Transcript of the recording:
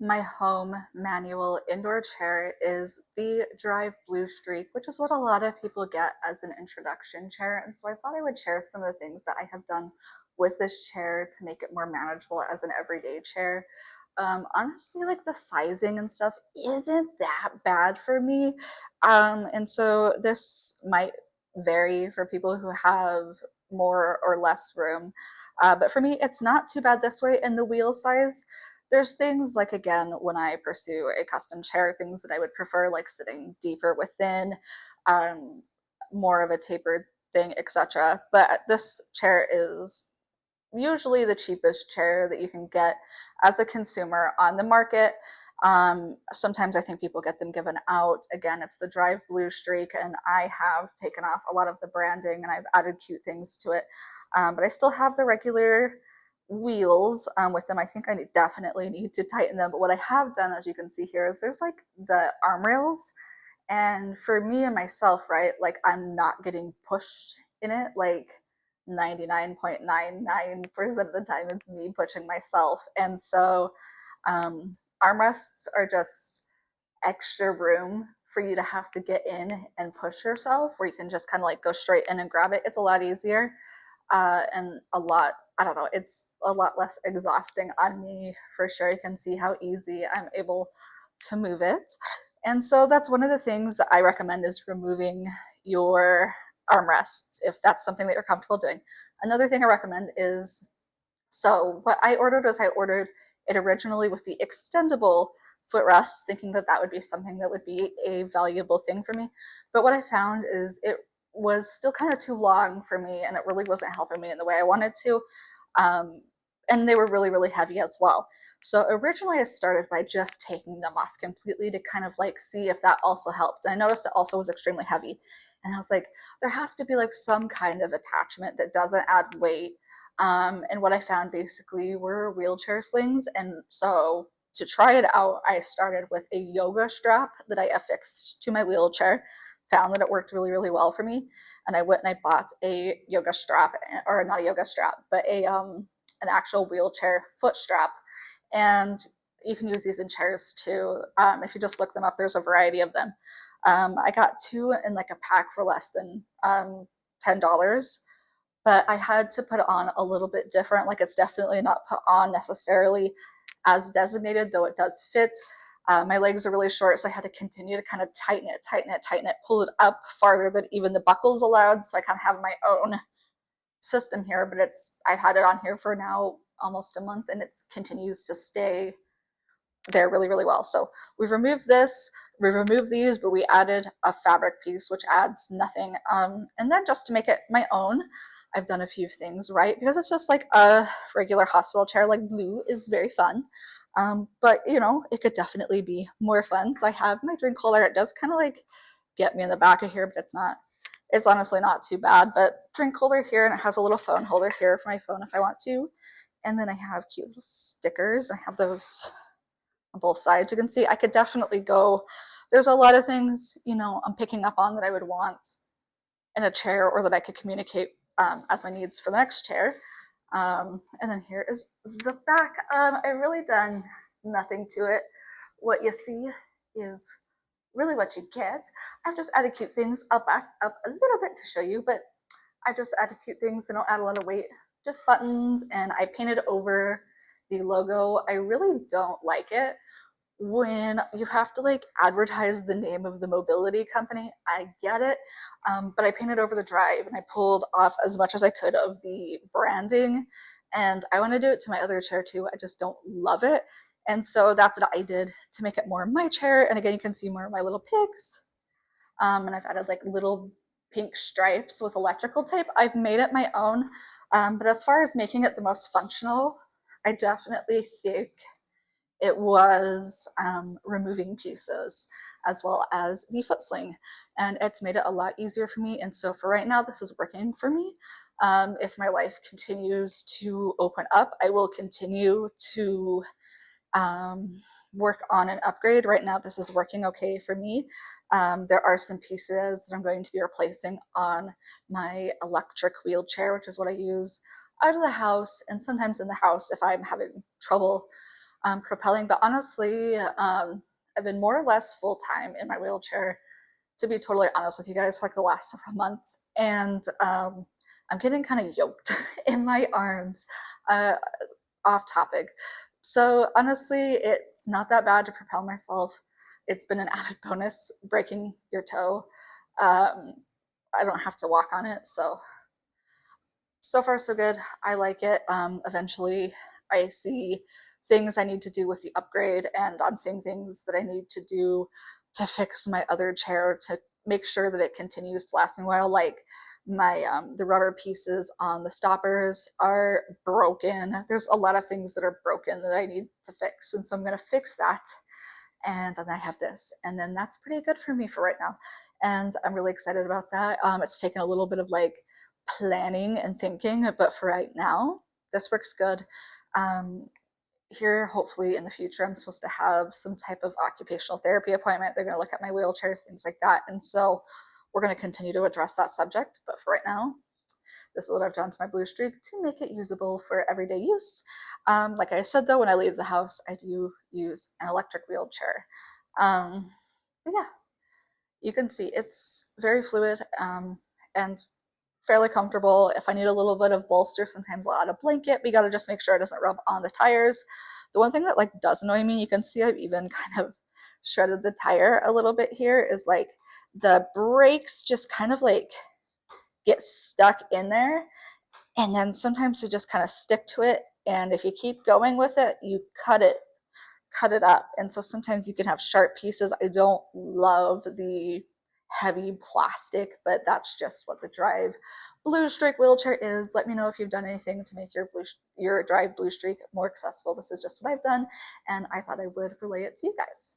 My home manual indoor chair is the Drive Blue Streak, which is what a lot of people get as an introduction chair. And so I thought I would share some of the things that I have done with this chair to make it more manageable as an everyday chair. Honestly, like the sizing and stuff isn't that bad for me. And so this might vary for people who have more or less room. But for me, it's not too bad this way. And the wheel size, there's things like, again, when I pursue a custom chair, things that I would prefer, like sitting deeper within, um, more of a tapered thing, etc. But this chair is usually the cheapest chair that you can get as a consumer on the market. Sometimes I think people get them given out. Again, it's the Drive Blue Streak, and I have taken off a lot of the branding and I've added cute things to it. But I still have the regular wheels with them. I think I definitely need to tighten them. But what I have done, as you can see here, is there's like the arm rails. And for me and myself, right, like I'm not getting pushed in it. Like 99.99% of the time, it's me pushing myself. And so armrests are just extra room for you to have to get in and push yourself, where you can just kind of like go straight in and grab it. It's a lot easier and a lot, I don't know, it's a lot less exhausting on me for sure. You can see how easy I'm able to move it. And so that's one of the things that I recommend is removing your armrests if that's something that you're comfortable doing. Another thing I recommend is, so what I ordered was I ordered it originally with the extendable footrests, thinking that that would be something that would be a valuable thing for me. But what I found is it was still kind of too long for me, and it really wasn't helping me in the way I wanted to. Um, and they were really, really heavy as well. So originally I started by just taking them off completely to kind of like see if that also helped. And I noticed it also was extremely heavy. And I was like, there has to be like some kind of attachment that doesn't add weight. And what I found basically were wheelchair slings. And so to try it out, I started with a yoga strap that I affixed to my wheelchair, found that it worked really, really well for me. And I went and I bought a yoga strap, or not a yoga strap, but a an actual wheelchair foot strap. And you can use these in chairs too. If you just look them up, there's a variety of them. I got two in like a pack for less than $10, but I had to put it on a little bit different. Like it's definitely not put on necessarily as designated, though it does fit. My legs are really short, so I had to continue to kind of tighten it, tighten it, tighten it, pull it up farther than even the buckles allowed. So I kind of have my own system here, but I've had it on here for now almost a month, and it continues to stay there really, really well. So we've removed this, we removed these, but we added a fabric piece, which adds nothing. And then just to make it my own, I've done a few things, right? Because it's just like a regular hospital chair, like blue is very fun. But you know, it could definitely be more fun. So I have my drink holder. It does kind of like get me in the back of here, but it's honestly not too bad. But drink holder here, and it has a little phone holder here for my phone if I want to. And then I have cute little stickers. I have those on both sides. You can see I could definitely go. There's a lot of things, you know, I'm picking up on that I would want in a chair, or that I could communicate as my needs for the next chair. And then here is the back. I've really done nothing to it. What you see is really what you get. I've just added cute things. I'll back up a little bit to show you, but I just added cute things. They don't add a lot of weight, just buttons, and I painted over the logo. I really don't like it when you have to like advertise the name of the mobility company. I get it, but I painted over the drive and I pulled off as much as I could of the branding, and I want to do it to my other chair too. I just don't love it, and so that's what I did to make it more my chair. And again, you can see more of my little pigs, and I've added like little pink stripes with electrical tape. I've made it my own, but as far as making it the most functional, I definitely think it was removing pieces as well as the foot sling, and it's made it a lot easier for me. And so for right now, this is working for me. If my life continues to open up, I will continue to work on an upgrade. Right now, this is working okay for me. There are some pieces that I'm going to be replacing on my electric wheelchair, which is what I use out of the house and sometimes in the house if I'm having trouble propelling. But honestly, I've been more or less full time in my wheelchair, to be totally honest with you guys, for like the last several months. And I'm getting kind of yoked in my arms. Uh, Off topic. So honestly, it's not that bad to propel myself. It's been an added bonus breaking your toe. Um, I don't have to walk on it, so far so good. I like it. Eventually, I see things I need to do with the upgrade, and I'm seeing things that I need to do to fix my other chair to make sure that it continues to last me a while. Like my the rubber pieces on the stoppers are broken. There's a lot of things that are broken that I need to fix, and so I'm gonna fix that. And then I have this, and then that's pretty good for me for right now. And I'm really excited about that. It's taken a little bit of like planning and thinking, but for right now, this works good. Um, Here, hopefully in the future, I'm supposed to have some type of occupational therapy appointment. They're going to look at my wheelchairs, things like that. And so we're going to continue to address that subject. But for right now, this is what I've done to my Blue Streak to make it usable for everyday use. Like I said, though, when I leave the house, I do use an electric wheelchair. But yeah, you can see it's very fluid and fairly comfortable. If I need a little bit of bolster, sometimes I'll add a blanket. We got to just make sure it doesn't rub on the tires. The one thing that like does annoy me, you can see I've even kind of shredded the tire a little bit here, is like the brakes just kind of like get stuck in there, and then sometimes they just kind of stick to it, and if you keep going with it, you cut it up. And so sometimes you can have sharp pieces. I don't love the heavy plastic, but that's just what the Drive Blue Streak wheelchair is. Let me know if you've done anything to make your Drive Blue Streak more accessible. This is just what I've done, and I thought I would relay it to you guys.